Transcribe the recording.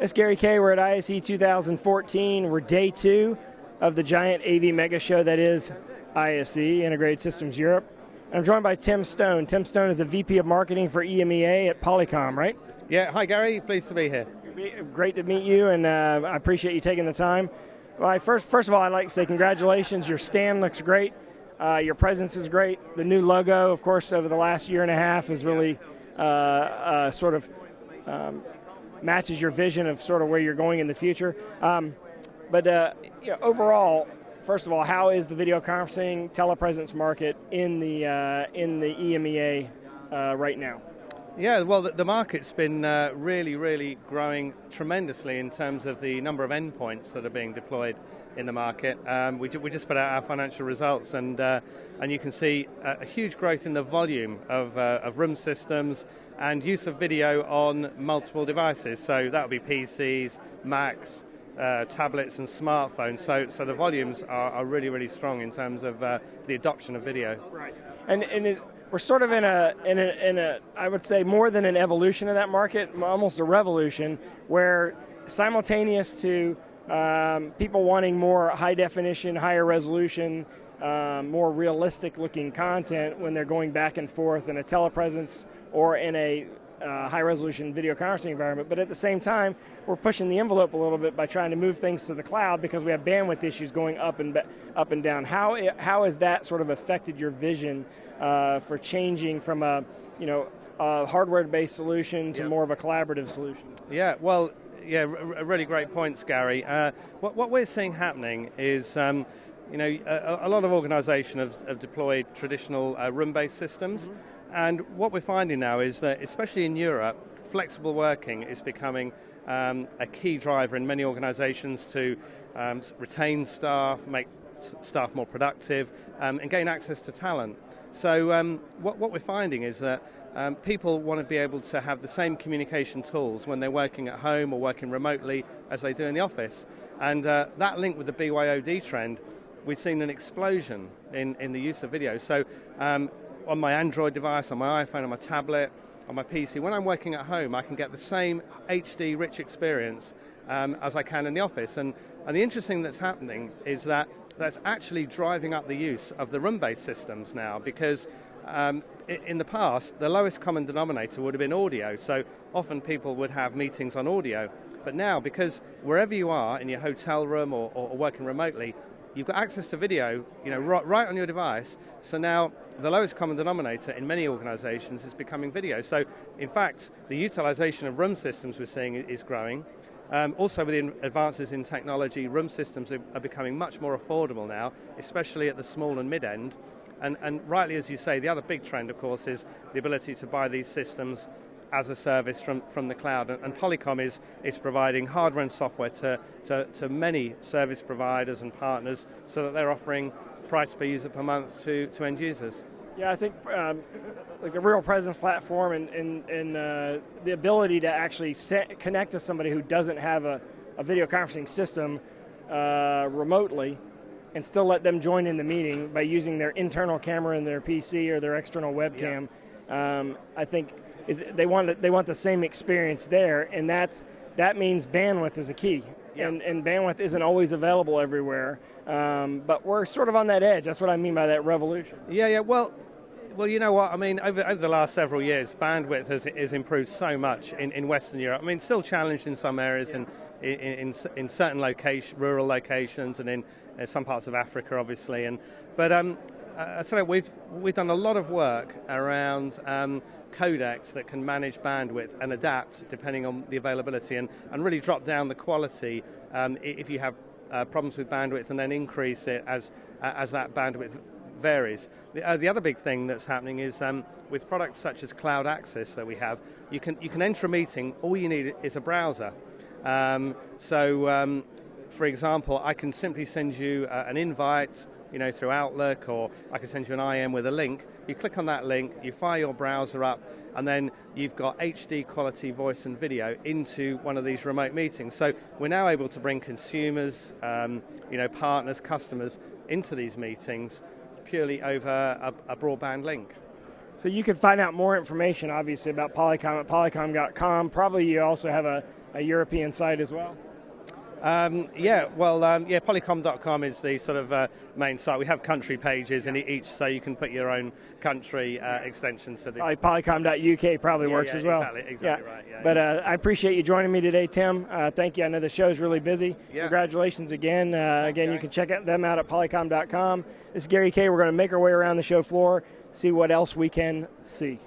It's Gary Kayye. We're at ISE 2014. We're day 2 of the giant AV mega show that is ISE, Integrated Systems Europe. I'm joined by Tim Stone. Tim Stone is the VP of Marketing for EMEA at Polycom, right? Yeah, hi Gary, pleased to be here. Great to meet you, and I appreciate you taking the time. Well, first of all, I'd like to say congratulations. Your stand looks great. Your presence is great. The new logo, of course, over the last year and a half is really matches your vision of sort of where you're going in the future. Overall, first of all, how is the video conferencing telepresence market in the EMEA right now? Yeah, well, the market's been really growing tremendously in terms of the number of endpoints that are being deployed in the market. We just put out our financial results, and you can see a huge growth in the volume of room systems and use of video on multiple devices. So that would be PCs, Macs, tablets and smartphones. So the volumes are really strong in terms of the adoption of video. Right, we're sort of in a I would say more than an evolution of that market, almost a revolution, where simultaneous to people wanting more high definition, higher resolution, more realistic looking content when they're going back and forth in a telepresence or in a high-resolution video conferencing environment, but at the same time, we're pushing the envelope a little bit by trying to move things to the cloud because we have bandwidth issues going up and down. How has that sort of affected your vision for changing from a hardware-based solution to more of a collaborative solution? Yeah, well, yeah, really great points, Gary. What we're seeing happening is, a lot of organizations have deployed traditional room-based systems. Mm-hmm. And what we're finding now is that, especially in Europe, flexible working is becoming a key driver in many organizations to retain staff, make staff more productive, and gain access to talent. So what we're finding is that people want to be able to have the same communication tools when they're working at home or working remotely as they do in the office. And that linked with the BYOD trend, we've seen an explosion in the use of video. So on my Android device, on my iPhone, on my tablet, on my PC, when I'm working at home, I can get the same HD rich experience as I can in the office. And the interesting thing that's happening is that that's actually driving up the use of the room-based systems now, because in the past, the lowest common denominator would have been audio. So often people would have meetings on audio. But now, because wherever you are, in your hotel room or working remotely, you've got access to video, right on your device. So now the lowest common denominator in many organizations is becoming video. So in fact, the utilization of room systems we're seeing is growing. Also with the advances in technology, room systems are becoming much more affordable now, especially at the small and mid-end. And rightly, as you say, the other big trend, of course, is the ability to buy these systems as a service from the cloud. And Polycom is providing hardware and software to many service providers and partners, so that they're offering price per user per month to end users. Yeah, I think like the Real Presence platform and the ability to actually connect to somebody who doesn't have a video conferencing system remotely and still let them join in the meeting by using their internal camera in their PC or their external webcam. Yeah. I think they want the same experience there, and that means bandwidth is a key. Yeah. And bandwidth isn't always available everywhere, but we're sort of on that edge. That's what I mean by that revolution. Yeah. Well, you know what? I mean, over the last several years, bandwidth has improved so much in Western Europe. I mean, still challenged in some areas, yeah. in certain rural locations, and in some parts of Africa, obviously. But I tell you, we've done a lot of work around codecs that can manage bandwidth and adapt depending on the availability, and really drop down the quality if you have problems with bandwidth, and then increase it as that bandwidth varies. The other big thing that's happening is with products such as Cloud Access that we have, you can enter a meeting, all you need is a browser. For example, I can simply send you an invite through Outlook, or I can send you an IM with a link. You click on that link, you fire your browser up, and then you've got HD quality voice and video into one of these remote meetings. So we're now able to bring consumers, partners, customers into these meetings purely over a broadband link. So you can find out more information, obviously, about Polycom at polycom.com. Probably you also have a a European site as well? Polycom.com is the sort of main site. We have country pages in each, so you can put your own country extensions to the... Polycom.uk probably works as well. Exactly right. But I appreciate you joining me today, Tim. Thank you. I know the show's really busy. Yeah. Congratulations again. Again, you can check them out at polycom.com. This is Gary Kayye. We're going to make our way around the show floor, see what else we can see.